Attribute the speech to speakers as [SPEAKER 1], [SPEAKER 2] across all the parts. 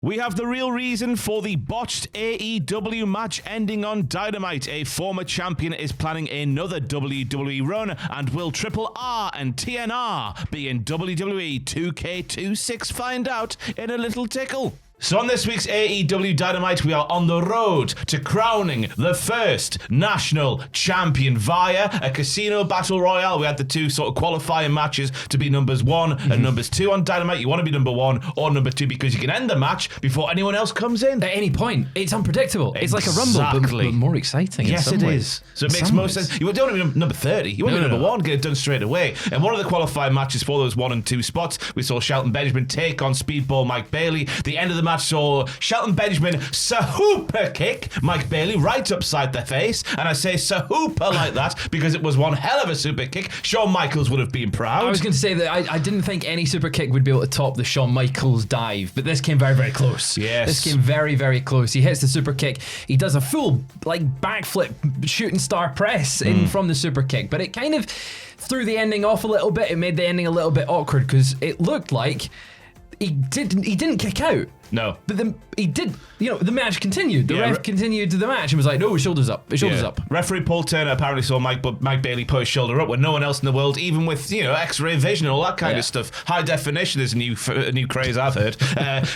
[SPEAKER 1] We have the real reason for the botched AEW match ending on Dynamite. A former champion is planning another WWE run, and will Triple R and TNR be in WWE 2K26? Find out in a little tickle. So on this week's AEW Dynamite, we are on the road to crowning the first national champion via a casino battle royale. We had the two sort of qualifying matches to be numbers 1 and numbers 2 on Dynamite. You want to be number 1 or number 2 because you can end the match before anyone else comes in.
[SPEAKER 2] At any point. It's unpredictable. It's like a rumble, but more exciting.
[SPEAKER 1] Yes, it is. So it makes most sense. You don't want to be number 30. You want to be number 1, get it done straight away. And one of the qualifying matches for those 1 and 2 spots, we saw Shelton Benjamin take on Speedball Mike Bailey. The end of the match saw Shelton Benjamin super kick Mike Bailey right upside the face, and I say super like that because it was one hell of a super kick. Shawn Michaels would have been proud.
[SPEAKER 2] I was going to say that I didn't think any super kick would be able to top the Shawn Michaels dive, but this came very, very close.
[SPEAKER 1] Yes.
[SPEAKER 2] This came very, very close. He hits the super kick. He does a full backflip shooting star press in from the super kick, but it kind of threw the ending off a little bit. It made the ending a little bit awkward because it looked like he didn't kick out.
[SPEAKER 1] No.
[SPEAKER 2] But then he did, the match continued. The ref continued to the match and was like, no, his shoulder's up. His shoulder's up.
[SPEAKER 1] Referee Paul Turner apparently saw Mike Bailey put his shoulder up when no one else in the world, even with, X-ray vision and all that kind of stuff. High definition is a new craze I've heard.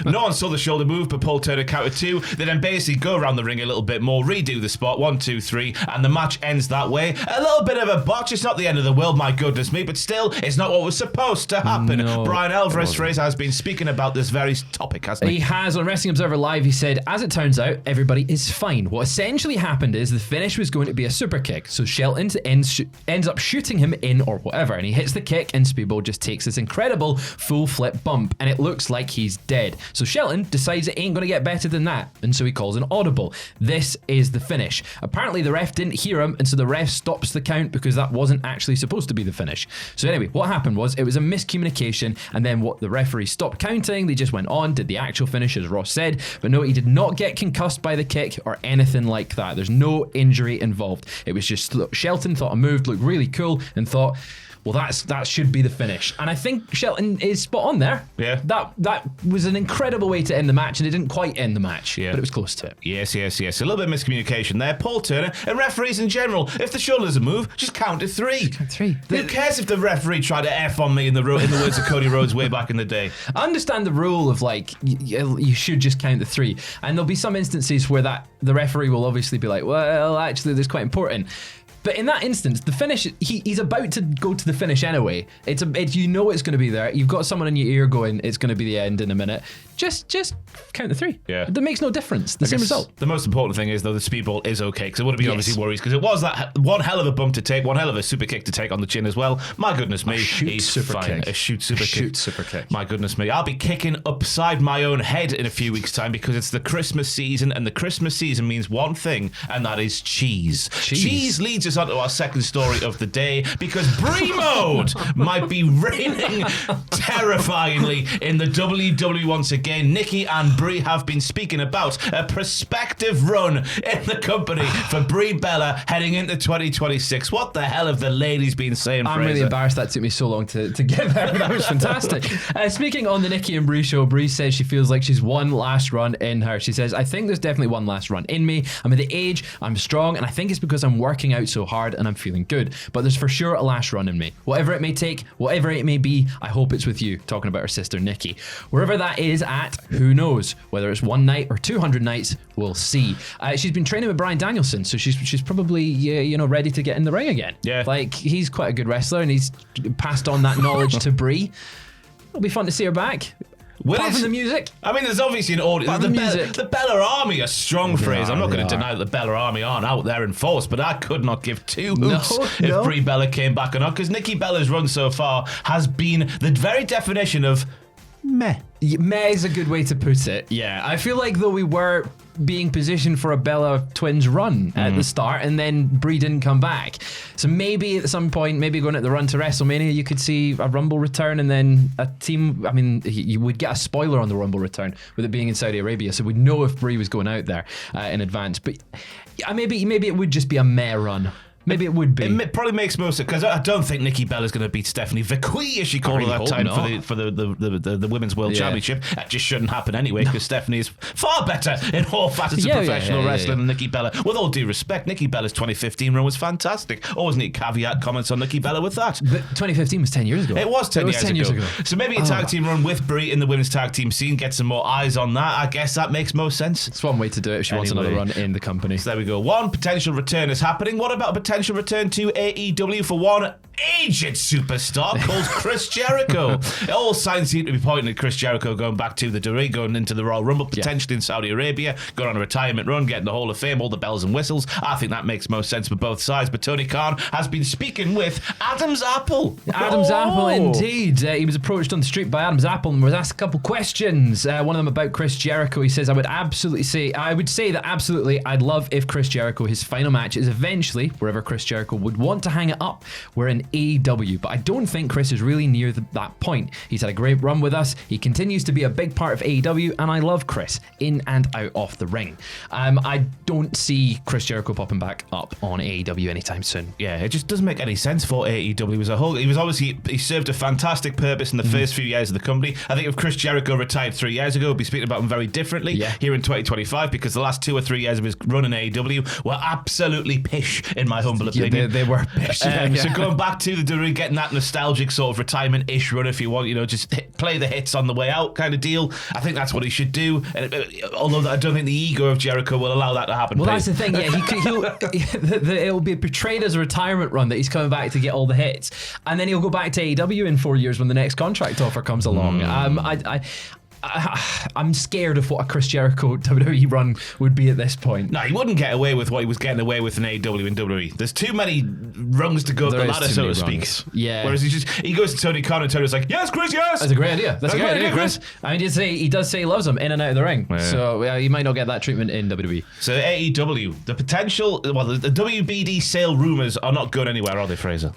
[SPEAKER 1] No one saw the shoulder move, but Paul Turner counted 2. They then basically go around the ring a little bit more, redo the spot, 1, 2, 3, and the match ends that way. A little bit of a botch. It's not the end of the world, my goodness me, but still, it's not what was supposed to happen.
[SPEAKER 2] No,
[SPEAKER 1] Brian Alvarez Fraser has been speaking about this very topic, hasn't he?
[SPEAKER 2] He has. On Wrestling Observer Live, he said, as it turns out, everybody is fine. What essentially happened is the finish was going to be a super kick, so Shelton ends up shooting him in or whatever, and he hits the kick, and Speedball just takes this incredible full flip bump, and it looks like he's dead. So Shelton decides it ain't going to get better than that, and so he calls an audible. This is the finish. Apparently the ref didn't hear him, and so the ref stops the count because that wasn't actually supposed to be the finish. So anyway, what happened was it was a miscommunication, and then what the referee stopped counting, they just went on, did the actual finish as Ross said, but no, he did not get concussed by the kick or anything like that. There's no injury involved. It was just Shelton thought a move looked really cool and thought, well, that should be the finish. And I think Shelton is spot on there.
[SPEAKER 1] Yeah.
[SPEAKER 2] That was an incredible way to end the match, and it didn't quite end the match,
[SPEAKER 1] but
[SPEAKER 2] it was close to it.
[SPEAKER 1] Yes. A little bit of miscommunication there. Paul Turner and referees in general, if the shoulder doesn't move, just count to 3.
[SPEAKER 2] Count 3.
[SPEAKER 1] Who cares if the referee tried to F on me in the words of Cody Rhodes way back in the day?
[SPEAKER 2] I understand the rule of you should just count the 3, and there'll be some instances where the referee will obviously be like, well, actually, that's quite important. But in that instance, the finish, he's about to go to the finish anyway. It's going to be there. You've got someone in your ear going, it's going to be the end in a minute. Just count the 3.
[SPEAKER 1] Yeah.
[SPEAKER 2] That makes no difference. The same result.
[SPEAKER 1] The most important thing is, though, the Speedball is okay, because it would have been obviously worries, because it was that one hell of a bump to take, one hell of a super kick to take on the chin as well. My goodness me. He's fine. A shoot super kick. My goodness me. I'll be kicking upside my own head in a few weeks' time because it's the Christmas season, and the Christmas season means one thing, and that is cheese. Cheese leads us on to our second story of the day, because Brie Mode might be reigning terrifyingly in the WWE once again. Nikki and Brie have been speaking about a prospective run in the company for Brie Bella heading into 2026. What the hell have the ladies been saying,
[SPEAKER 2] I'm
[SPEAKER 1] Fraser?
[SPEAKER 2] really embarrassed that took me so long to get there. That was fantastic. Speaking on the Nikki and Brie show, Brie says she feels like she's one last run in her. She says, I think there's definitely one last run in me. I'm at the age, I'm strong, and I think it's because I'm working out so hard and I'm feeling good. But there's for sure a last run in me. Whatever it may take, whatever it may be, I hope it's with you. Talking about her sister Nikki. Wherever that is at, who knows? Whether it's one night or 200 nights, we'll see. She's been training with Bryan Danielson, so she's probably ready to get in the ring again.
[SPEAKER 1] Yeah.
[SPEAKER 2] He's quite a good wrestler, and he's passed on that knowledge to Brie. It'll be fun to see her back. Apart from the music.
[SPEAKER 1] I mean, there's obviously an audience. The Bella Army are strong, Fraser. I'm not going to deny that the Bella Army aren't out there in force, but I could not give 2 hoots if Brie Bella came back or not, because Nikki Bella's run so far has been the very definition of meh.
[SPEAKER 2] Meh is a good way to put it. Yeah, I feel like though we were being positioned for a Bella Twins run at the start, and then Brie didn't come back. So maybe at some point, maybe going at the run to WrestleMania, you could see a Rumble return, and then a team. I mean, you would get a spoiler on the Rumble return with it being in Saudi Arabia, so we'd know if Brie was going out there in advance. But maybe it would just be a meh run. Maybe it would be.
[SPEAKER 1] It probably makes most of it, because I don't think Nikki Bella's going to beat Stephanie Vicui, as she called her that time, for the Women's World Championship. That just shouldn't happen anyway, because Stephanie is far better in all facets of professional wrestling than Nikki Bella. With all due respect, Nikki Bella's 2015 run was fantastic. Always need caveat comments on Nikki Bella with that.
[SPEAKER 2] But 2015 was 10 years ago.
[SPEAKER 1] It was 10 years ago. So maybe a tag team run with Brie in the women's tag team scene, get some more eyes on that. I guess that makes most sense.
[SPEAKER 2] It's one way to do it if she wants another run in the company.
[SPEAKER 1] So there we go. One potential return is happening. What about a potential return to AEW for one aged superstar called Chris Jericho? All signs seem to be pointing at Chris Jericho going back to the WWE, going into the Royal Rumble, potentially in Saudi Arabia, going on a retirement run, getting the Hall of Fame, all the bells and whistles. I think that makes most sense for both sides. But Tony Khan has been speaking with Adam's Apple.
[SPEAKER 2] Adam's Apple, indeed. He was approached on the street by Adam's Apple and was asked a couple questions. One of them about Chris Jericho. He says, I would say that absolutely I'd love if Chris Jericho, his final match is eventually, wherever Chris Jericho would want to hang it up, we're in AEW. But I don't think Chris is really near that point. He's had a great run with us. He continues to be a big part of AEW, and I love Chris in and out of the ring. I don't see Chris Jericho popping back up on AEW anytime soon.
[SPEAKER 1] Yeah, it just doesn't make any sense for AEW as a whole. He served a fantastic purpose in the first few years of the company. I think if Chris Jericho retired 3 years ago, we'd be speaking about him very differently here in 2025, because the last 2 or 3 years of his run in AEW were absolutely pish, in my humble opinion.
[SPEAKER 2] They were pish.
[SPEAKER 1] So going back to the WWE, getting that nostalgic sort of retirement-ish run, if you want, just play the hits on the way out kind of deal. I think that's what he should do. Although I don't think the ego of Jericho will allow that to happen.
[SPEAKER 2] Well, that's the thing. Yeah, it'll be portrayed as a retirement run that he's coming back to get all the hits, and then he'll go back to AEW in 4 years when the next contract offer comes along. I'm scared of what a Chris Jericho WWE run would be at this point.
[SPEAKER 1] No, he wouldn't get away with what he was getting away with in AEW and WWE. There's too many rungs to go up the ladder, so to speak.
[SPEAKER 2] Yeah.
[SPEAKER 1] Whereas he goes to Tony Khan, and Tony's like, yes, Chris, yes.
[SPEAKER 2] That's a great idea. That's a great idea, Chris. I mean, he does say he loves him in and out of the ring. Yeah. So he might not get that treatment in WWE.
[SPEAKER 1] So AEW, the the WBD sale rumours are not going anywhere, are they, Fraser?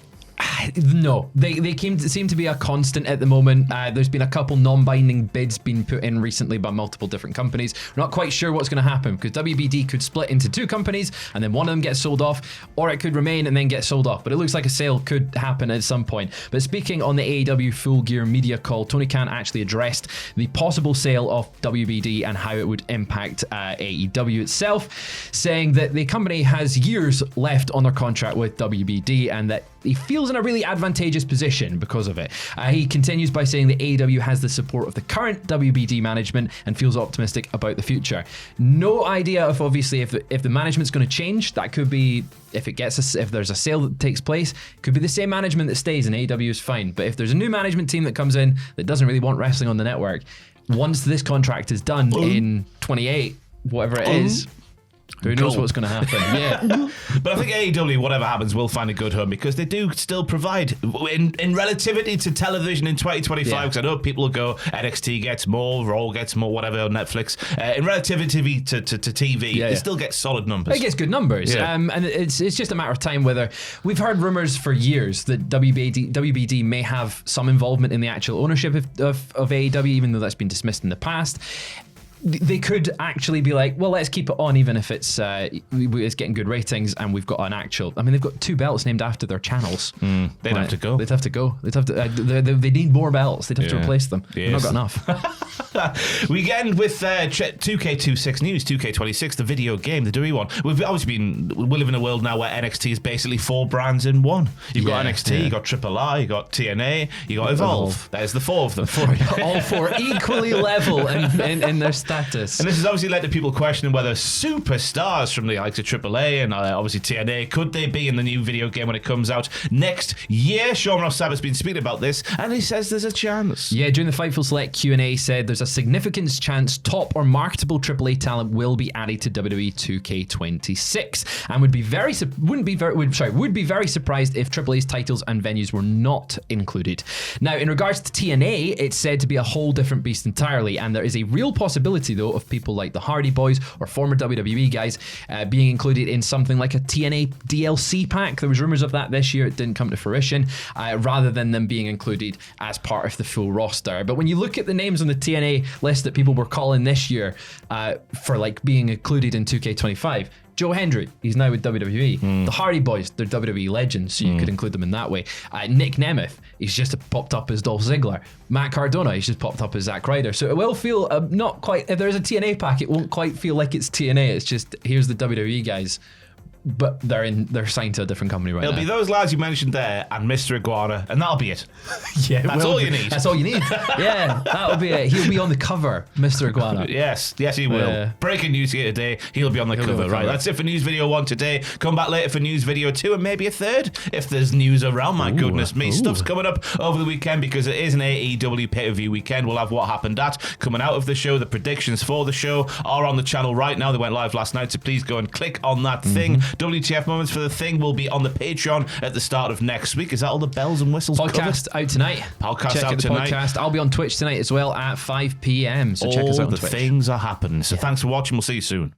[SPEAKER 2] No, they seem to be a constant at the moment. There's been a couple non-binding bids being put in recently by multiple different companies. We're not quite sure what's going to happen, because WBD could split into 2 companies and then one of them gets sold off, or it could remain and then get sold off. But it looks like a sale could happen at some point. But speaking on the AEW Full Gear media call, Tony Khan actually addressed the possible sale of WBD and how it would impact AEW itself, saying that the company has years left on their contract with WBD and that he feels in a really advantageous position because of it. He continues by saying that AEW has the support of the current WBD management and feels optimistic about the future. No idea if obviously if the management's going to change. That could be if there's a sale that takes place, it could be the same management that stays, and AEW is fine. But if there's a new management team that comes in that doesn't really want wrestling on the network, once this contract is done in 28, whatever it is, who knows what's going to happen? Yeah.
[SPEAKER 1] But I think AEW, whatever happens, will find a good home, because they do still provide, in relativity to television in 2025, because I know people will go, NXT gets more, Raw gets more, whatever, on Netflix. In relativity to TV, they still get solid numbers.
[SPEAKER 2] It gets good numbers. Yeah. And it's just a matter of time whether... We've heard rumours for years that WBD may have some involvement in the actual ownership of AEW, even though that's been dismissed in the past. They could actually be like, well, let's keep it on, even if it's getting good ratings, and we've got an actual... I mean, they've got 2 belts named after their channels.
[SPEAKER 1] They'd have to go.
[SPEAKER 2] They'd have to go. They need more belts. They'd have to replace them. They've not got enough.
[SPEAKER 1] We end with 2K26 news, 2K26, the video game, the WWE one. We live in a world now where NXT is basically 4 brands in one. You've got NXT, you've got AAA, you've got TNA, you've got Evolve. There's the 4 of them.
[SPEAKER 2] All 4 equally level in their status.
[SPEAKER 1] And this has obviously led to people questioning whether superstars from the likes of AAA and obviously TNA, could they be in the new video game when it comes out next year? Sean Ross Sapp has been speaking about this, and he says there's a chance.
[SPEAKER 2] Yeah, during the Fightful Select Q&A, said there's a significant chance top or marketable AAA talent will be added to WWE 2K26, and would be very surprised if AAA's titles and venues were not included. Now, in regards to TNA, it's said to be a whole different beast entirely, and there is a real possibility though of people like the Hardy Boys or former WWE guys being included in something like a TNA DLC pack. There was rumors of that this year. It didn't come to fruition, rather than them being included as part of the full roster. But when you look at the names on the TNA list that people were calling this year for like being included in 2K25, Joe Hendry, he's now with WWE. The Hardy Boys, they're WWE legends, so you could include them in that way. Nick Nemeth, he's just popped up as Dolph Ziggler. Matt Cardona, he's just popped up as Zack Ryder. So it will feel not quite, if there's a TNA pack, it won't quite feel like it's TNA. It's just, here's the WWE guys. But they're signed to a different company right now.
[SPEAKER 1] It'll be those lads you mentioned there and Mr. Iguana, and that'll be it.
[SPEAKER 2] Yeah,
[SPEAKER 1] that's all you need.
[SPEAKER 2] That's all you need. Yeah, that'll be it. He'll be on the cover, Mr. Iguana.
[SPEAKER 1] Yes, he will. Breaking news here today. He'll be on the cover. Right, that's it for news video 1 today. Come back later for news video 2 and maybe a third if there's news around. My goodness me, stuff's coming up over the weekend because it is an AEW pay-per-view weekend. We'll have what happened coming out of the show. The predictions for the show are on the channel right now. They went live last night, so please go and click on that thing. WTF moments for the thing will be on the Patreon at the start of next week. Is that all the bells and whistles
[SPEAKER 2] Podcast
[SPEAKER 1] covered?
[SPEAKER 2] Out tonight.
[SPEAKER 1] Podcast
[SPEAKER 2] check
[SPEAKER 1] out
[SPEAKER 2] out the
[SPEAKER 1] tonight.
[SPEAKER 2] Podcast. I'll be on Twitch tonight as well at 5 p.m. So check us out on
[SPEAKER 1] All the
[SPEAKER 2] Twitch.
[SPEAKER 1] things are happening. So thanks for watching. We'll see you soon.